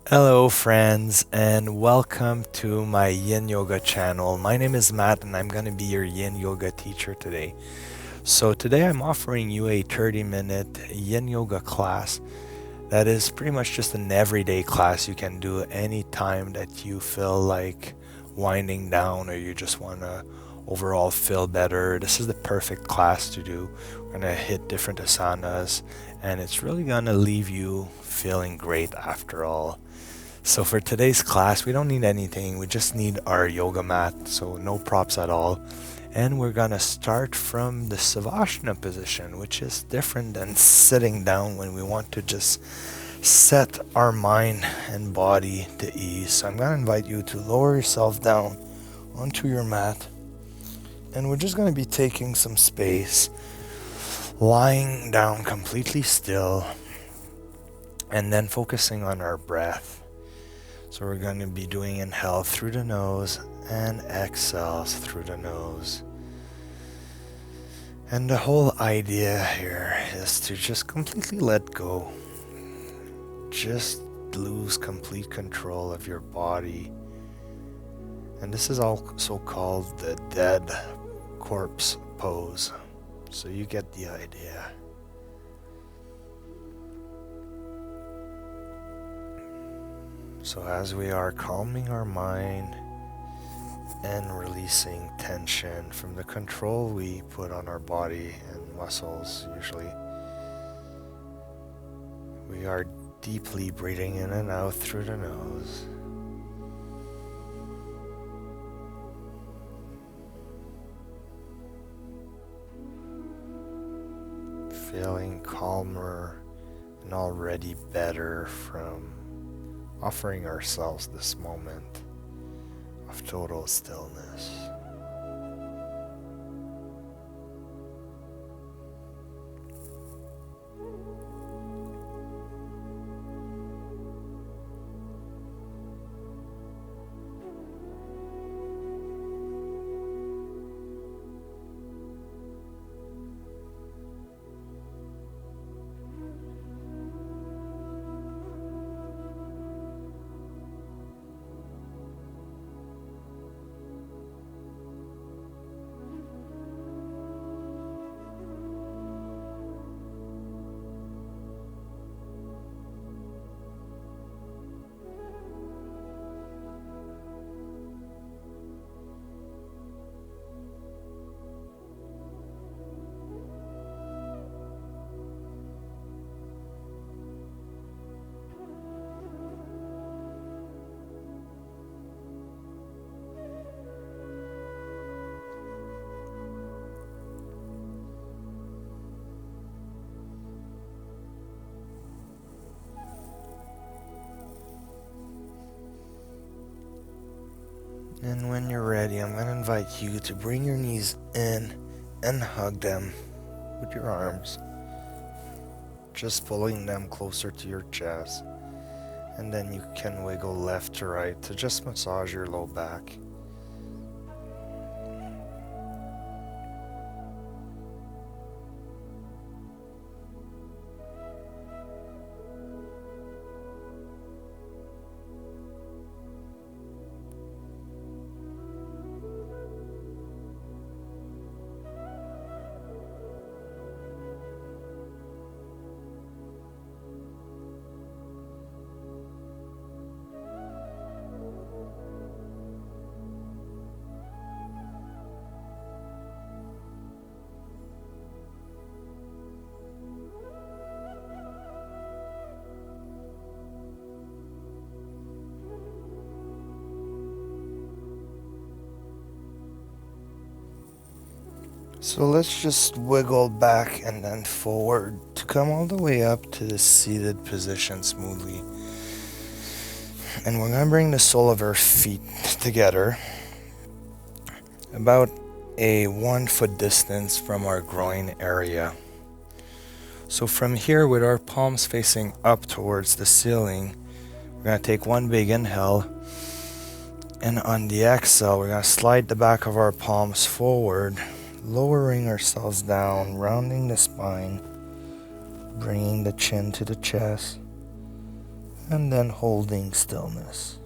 Hello friends and welcome to my Yin Yoga channel. My name is Matt and I'm going to be your Yin Yoga teacher today. So today I'm offering you a 30-minute Yin Yoga class that is pretty much just an everyday class you can do any time that you feel like winding down or you just want to overall feel better. This is the perfect class to do. We're going to hit different asanas and it's really going to leave you feeling great after all. So for today's class, we don't need anything. We just need our yoga mat, so no props at all. And we're gonna start from the Savasana position, which is different than sitting down when we want to just set our mind and body to ease. So I'm gonna invite you to lower yourself down onto your mat. And we're just gonna be taking some space, lying down completely still, and then focusing on our breath. So we're going to be doing inhale through the nose and exhales through the nose. And the whole idea here is to just completely let go. Just lose complete control of your body. And this is also called the dead corpse pose. So you get the idea. So as we are calming our mind and releasing tension from the control we put on our body and muscles usually, we are deeply breathing in and out through the nose. Feeling calmer and already better from offering ourselves this moment of total stillness. And when you're ready, I'm going to invite you to bring your knees in and hug them with your arms, just pulling them closer to your chest. And then you can wiggle left to right to just massage your low back. So let's just wiggle back and then forward to come all the way up to the seated position smoothly. And we're going to bring the sole of our feet together about a 1 foot distance from our groin area. So from here, with our palms facing up towards the ceiling, we're going to take one big inhale. And on the exhale, we're going to slide the back of our palms forward, lowering ourselves down, rounding the spine, bringing the chin to the chest, and then holding stillness.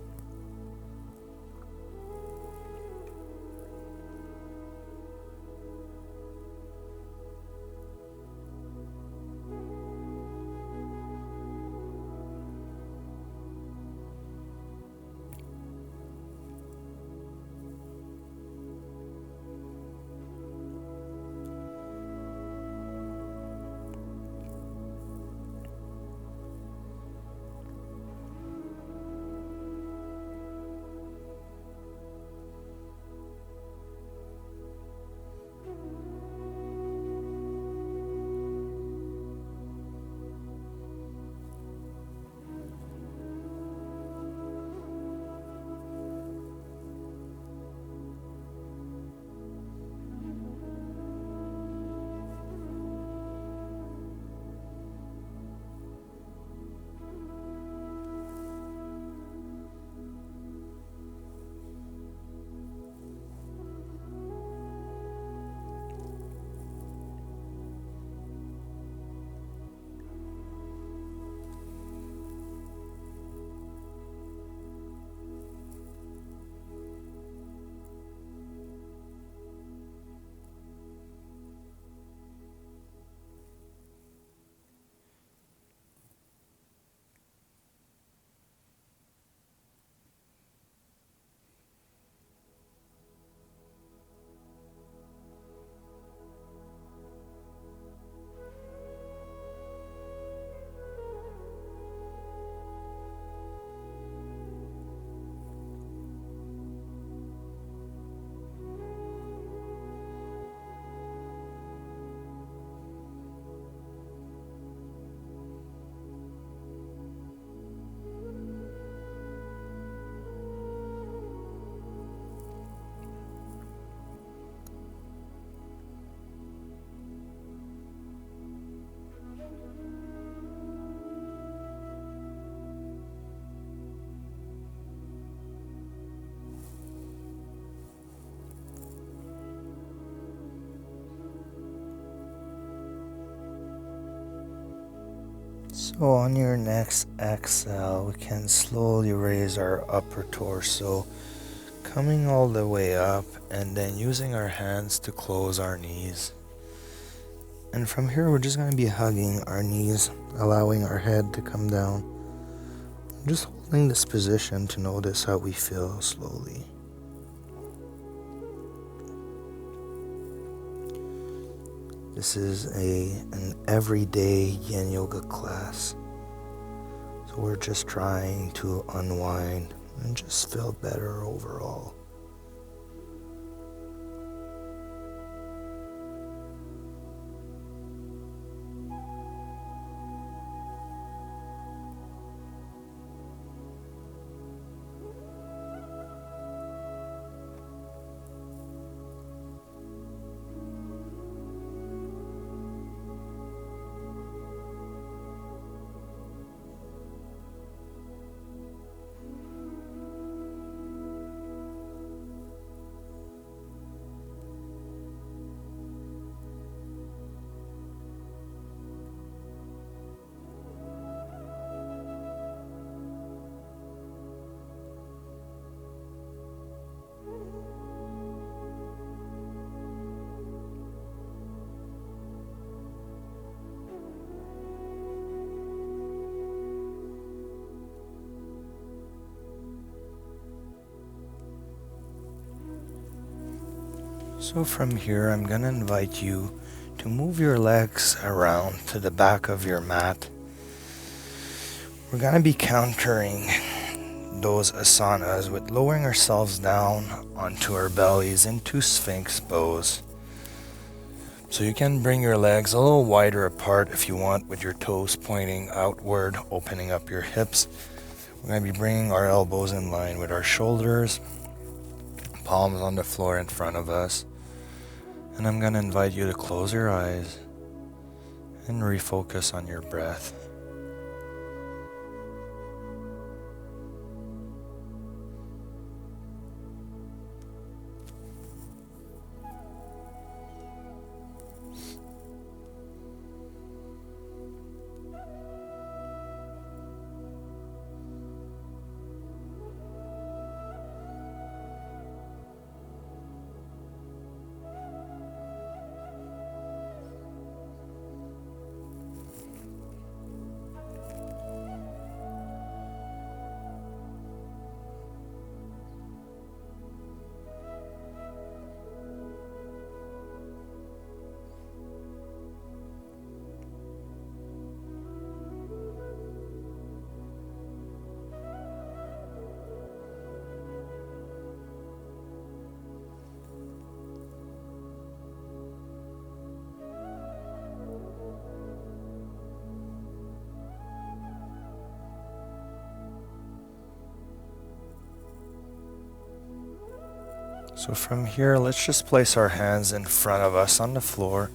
So on your next exhale, we can slowly raise our upper torso, coming all the way up, and then using our hands to close our knees. And from here, we're just going to be hugging our knees, allowing our head to come down. Just holding this position to notice how we feel slowly. This is an everyday Yin Yoga class. So we're just trying to unwind and just feel better overall. So from here, I'm going to invite you to move your legs around to the back of your mat. We're going to be countering those asanas with lowering ourselves down onto our bellies into Sphinx pose. So you can bring your legs a little wider apart if you want, with your toes pointing outward, opening up your hips. We're going to be bringing our elbows in line with our shoulders, palms on the floor in front of us. And I'm going to invite you to close your eyes and refocus on your breath. So from here, let's just place our hands in front of us on the floor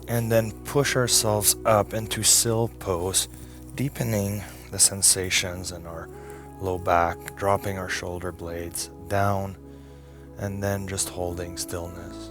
and then push ourselves up into sill pose, deepening the sensations in our low back, dropping our shoulder blades down, and then just holding stillness.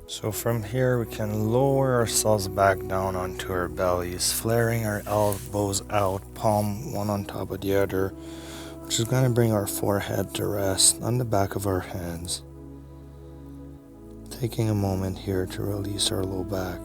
So from here, we can lower ourselves back down onto our bellies, flaring our elbows out, palm one on top of the other, which is going to bring our forehead to rest on the back of our hands. Taking a moment here to release our low back.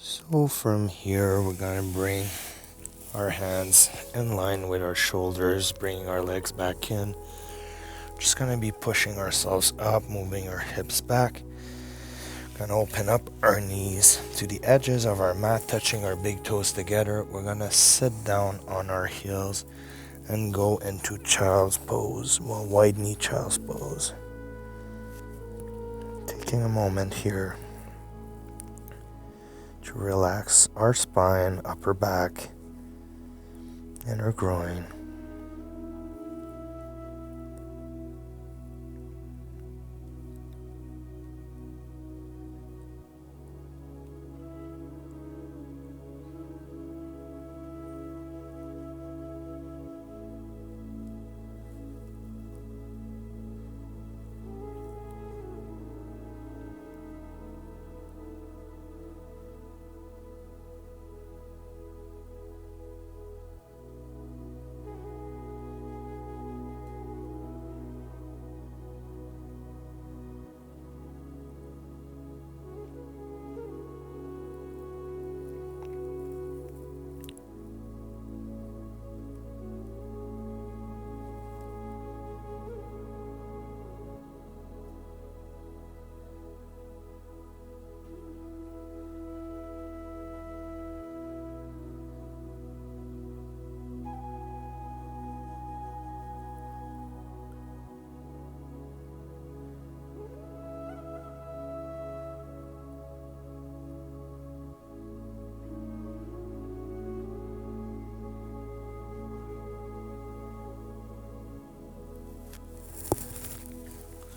So from here, we're going to bring our hands in line with our shoulders, bringing our legs back in. Just going to be pushing ourselves up, moving our hips back. Going to open up our knees to the edges of our mat, touching our big toes together. We're going to sit down on our heels and go into child's pose, wide knee child's pose. Taking a moment here to relax our spine, upper back, and our groin.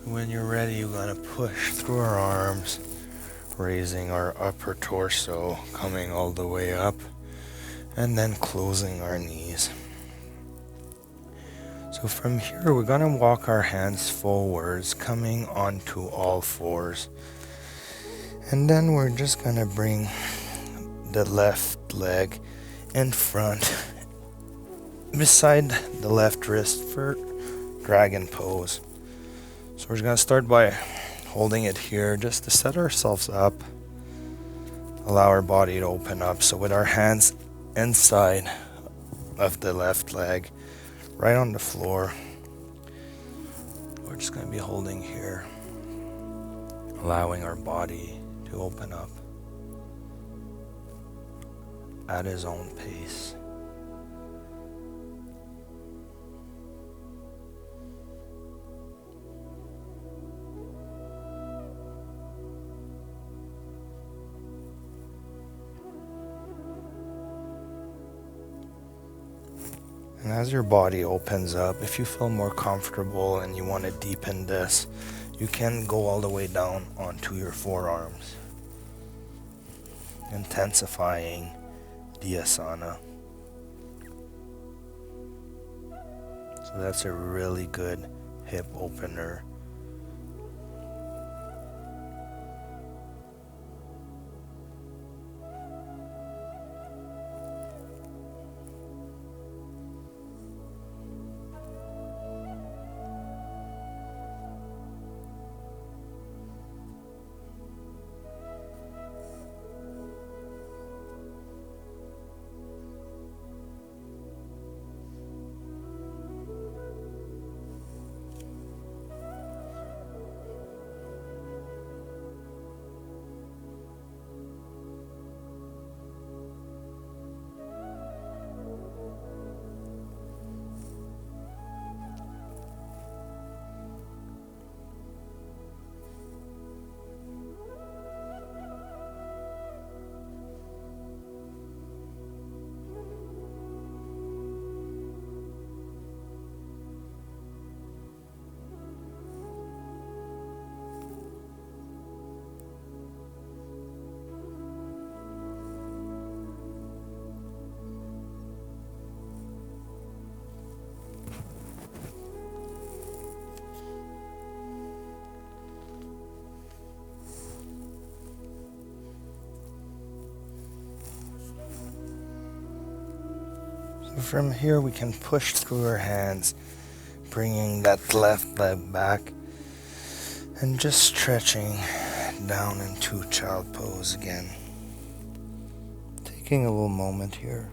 When you're ready, you're going to push through our arms, raising our upper torso, coming all the way up, and then closing our knees. So from here, we're going to walk our hands forwards, coming onto all fours. And then we're just going to bring the left leg in front, beside the left wrist for dragon pose. So we're going to start by holding it here just to set ourselves up. Allow our body to open up. So with our hands inside of the left leg, right on the floor. We're just going to be holding here, allowing our body to open up at his own pace. And as your body opens up, if you feel more comfortable and you want to deepen this, you can go all the way down onto your forearms, intensifying the asana. So that's a really good hip opener. So from here we can push through our hands, bringing that left leg back and just stretching down into child pose again. Taking a little moment here.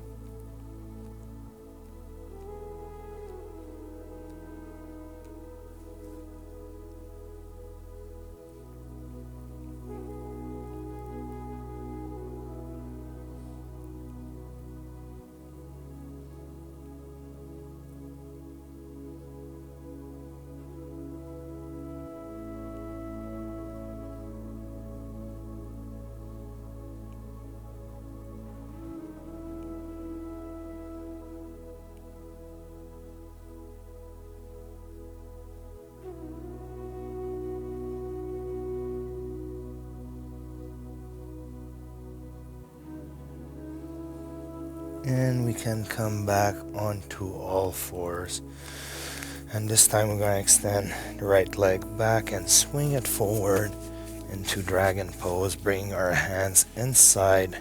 And we can come back onto all fours. And this time we're going to extend the right leg back and swing it forward into dragon pose, bringing our hands inside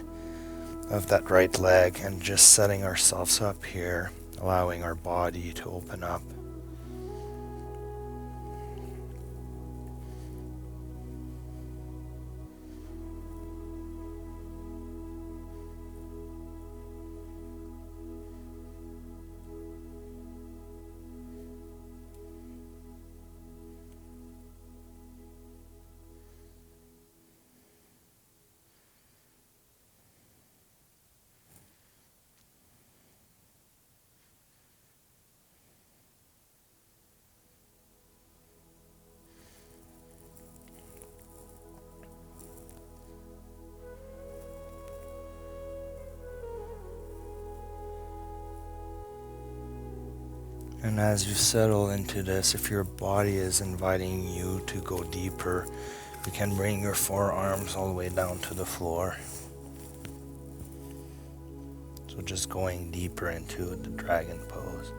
of that right leg and just setting ourselves up here, allowing our body to open up. And as you settle into this, if your body is inviting you to go deeper, you can bring your forearms all the way down to the floor. So just going deeper into the dragon pose.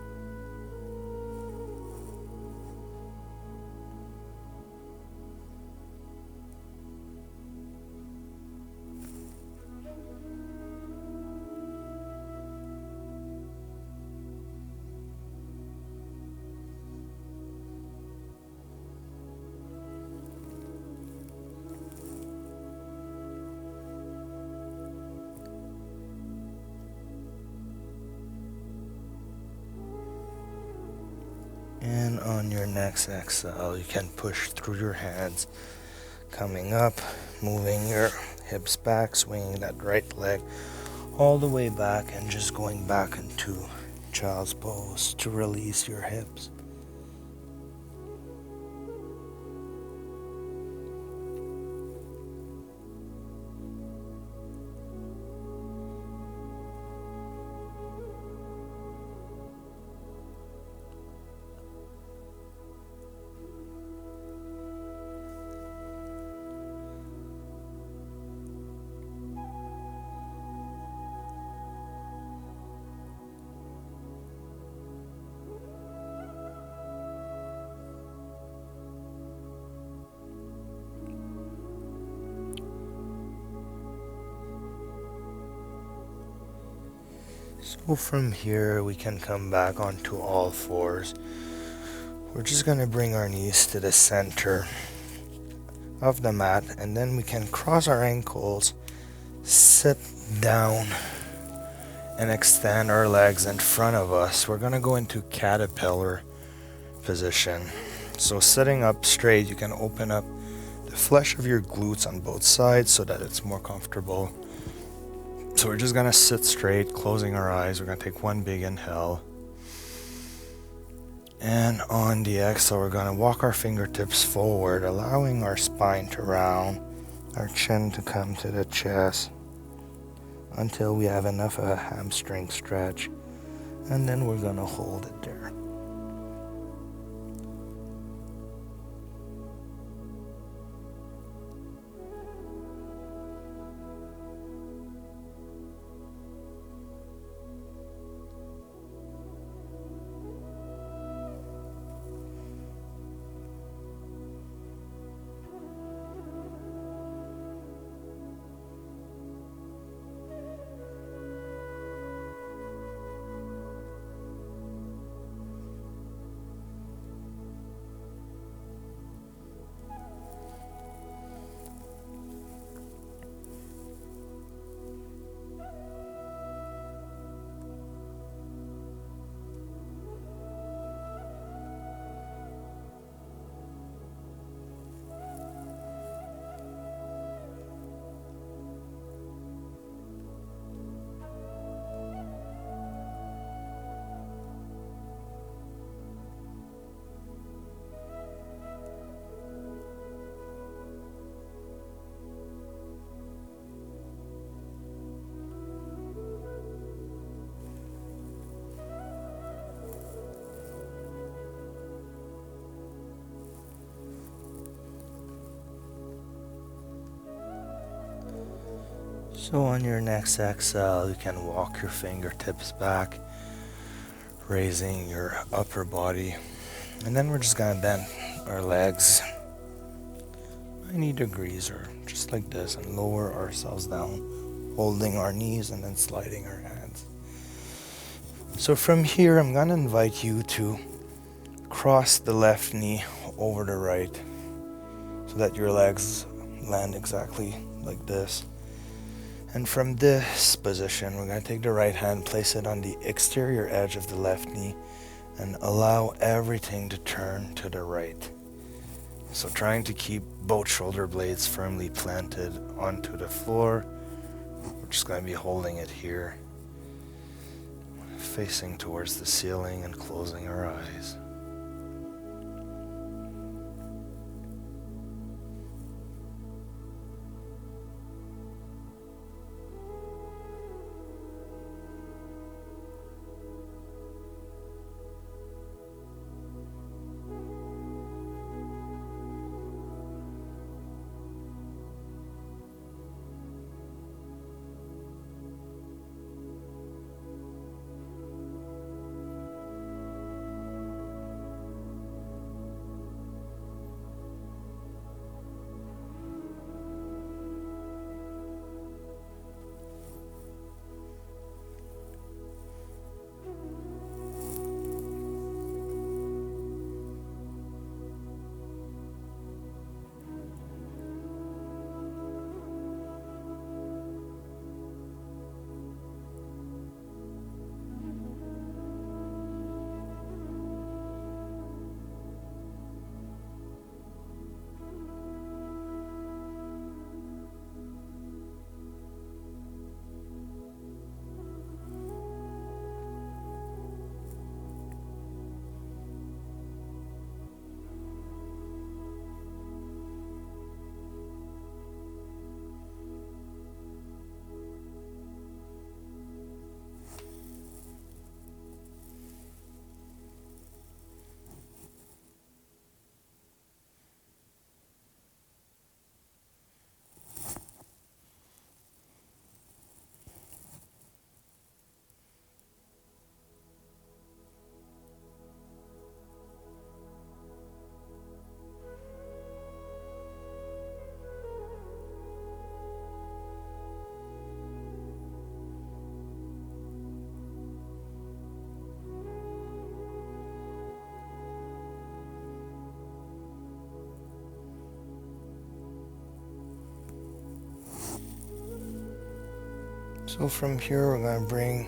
And on your next exhale, you can push through your hands, coming up, moving your hips back, swinging that right leg all the way back, and just going back into child's pose to release your hips. So from here, we can come back onto all fours. We're just going to bring our knees to the center of the mat, and then we can cross our ankles, sit down, and extend our legs in front of us. We're going to go into caterpillar position. So sitting up straight, you can open up the flesh of your glutes on both sides so that it's more comfortable. So we're just gonna sit straight, closing our eyes. We're gonna take one big inhale. And on the exhale, we're gonna walk our fingertips forward, allowing our spine to round, our chin to come to the chest until we have enough of a hamstring stretch. And then we're gonna hold it there. So on your next exhale, you can walk your fingertips back, raising your upper body. And then we're just gonna bend our legs 90 degrees or just like this and lower ourselves down, holding our knees and then sliding our hands. So from here, I'm gonna invite you to cross the left knee over the right so that your legs land exactly like this. And from this position, we're going to take the right hand, place it on the exterior edge of the left knee, and allow everything to turn to the right. So trying to keep both shoulder blades firmly planted onto the floor. We're just going to be holding it here, facing towards the ceiling and closing our eyes. So from here, we're going to bring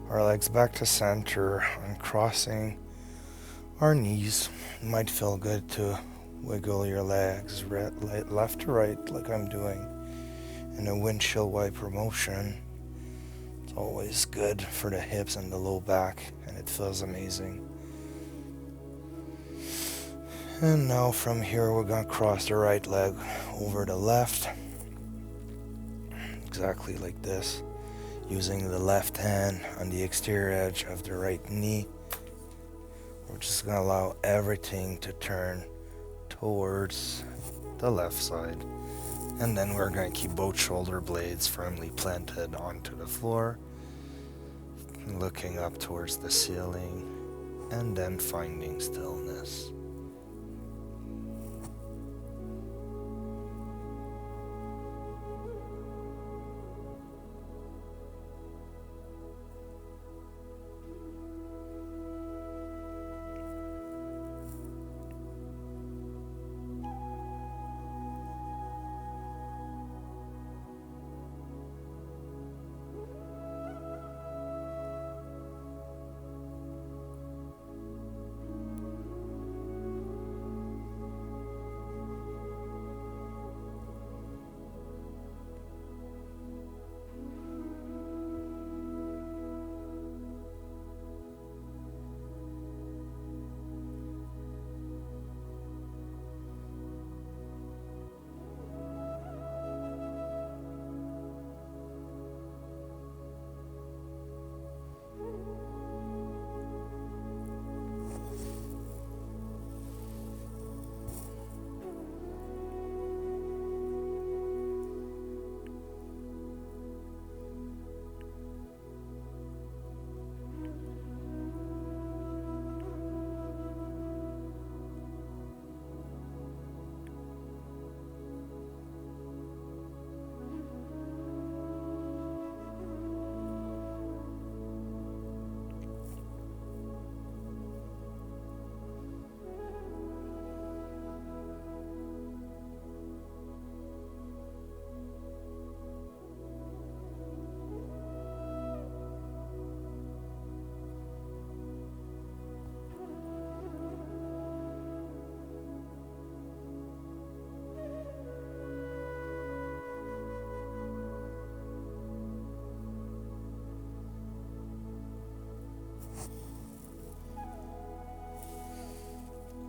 our legs back to center and crossing our knees. It might feel good to wiggle your legs left to right like I'm doing in a windshield wiper motion. It's always good for the hips and the low back, and it feels amazing. And now from here, we're going to cross the right leg over the left, exactly like this, using the left hand on the exterior edge of the right knee. We're just going to allow everything to turn towards the left side. And then we're going to keep both shoulder blades firmly planted onto the floor, looking up towards the ceiling, and then finding stillness.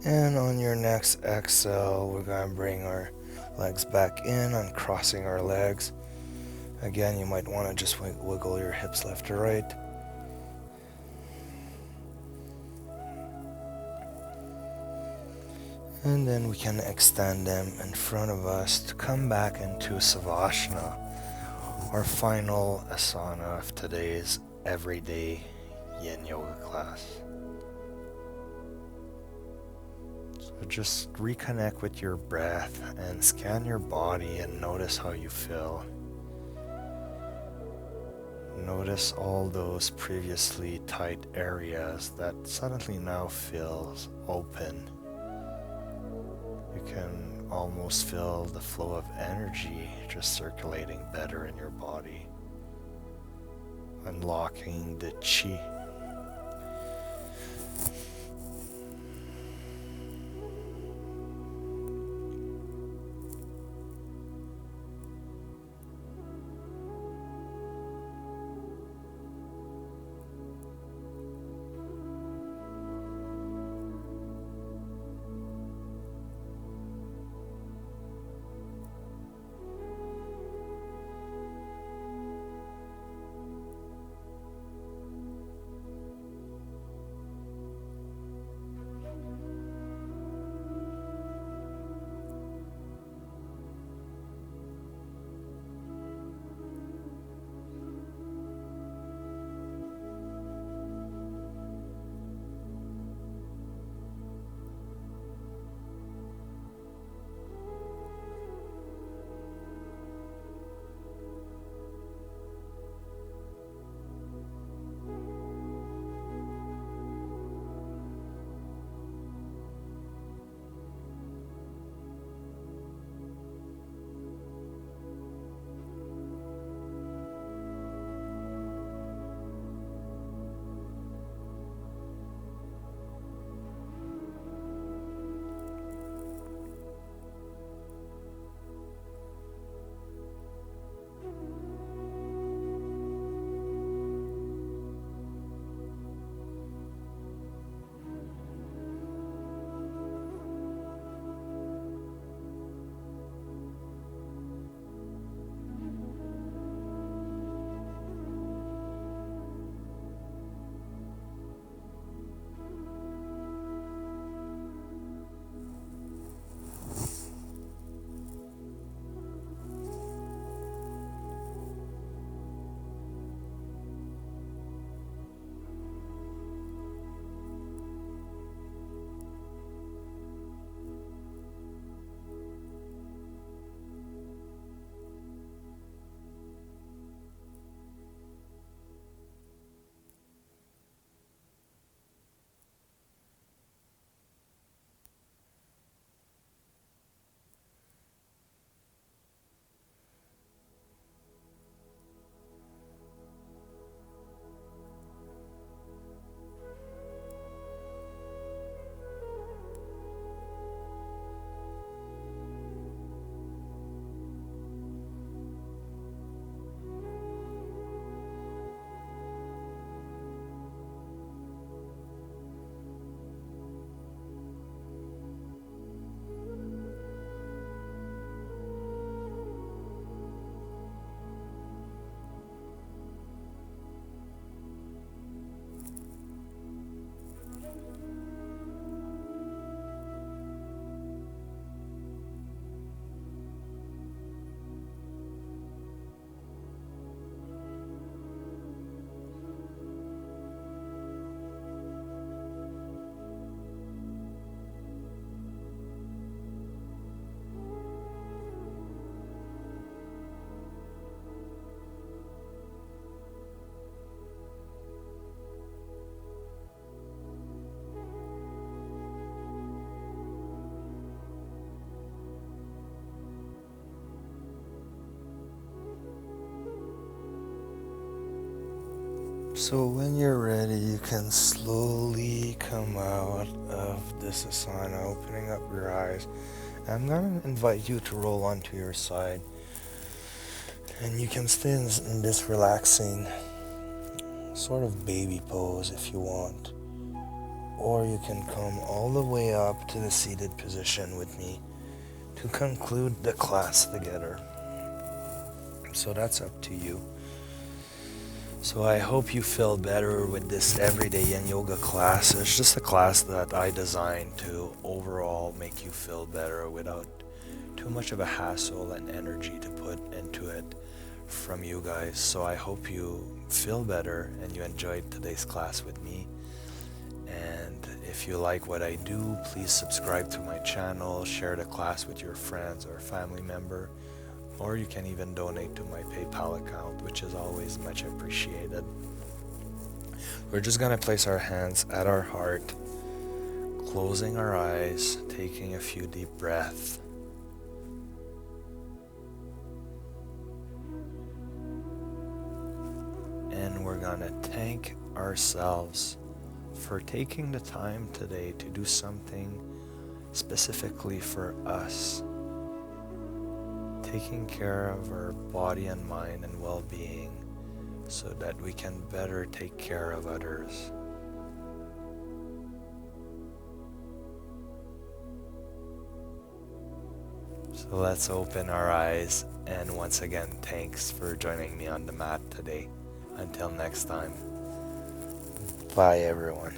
And on your next exhale, we're going to bring our legs back in, uncrossing our legs. Again, you might want to just wiggle your hips left to right. And then we can extend them in front of us to come back into Savasana, our final asana of today's everyday Yin Yoga class. So just reconnect with your breath and scan your body and notice how you feel. Notice all those previously tight areas that suddenly now feels open. You can almost feel the flow of energy just circulating better in your body, unlocking the chi. So when you're ready, you can slowly come out of this asana, opening up your eyes. I'm going to invite you to roll onto your side. And you can stay in this relaxing sort of baby pose if you want. Or you can come all the way up to the seated position with me to conclude the class together. So that's up to you. So I hope you feel better with this everyday Yin Yoga class. It's just a class that I designed to overall make you feel better without too much of a hassle and energy to put into it from you guys. So I hope you feel better and you enjoyed today's class with me. And if you like what I do, please subscribe to my channel, share the class with your friends or family member, or you can even donate to my PayPal account, which is always much appreciated. We're just going to place our hands at our heart, closing our eyes, taking a few deep breaths. And we're going to thank ourselves for taking the time today to do something specifically for us. Taking care of our body and mind and well-being so that we can better take care of others. So let's open our eyes, and once again, thanks for joining me on the mat today. Until next time, bye everyone.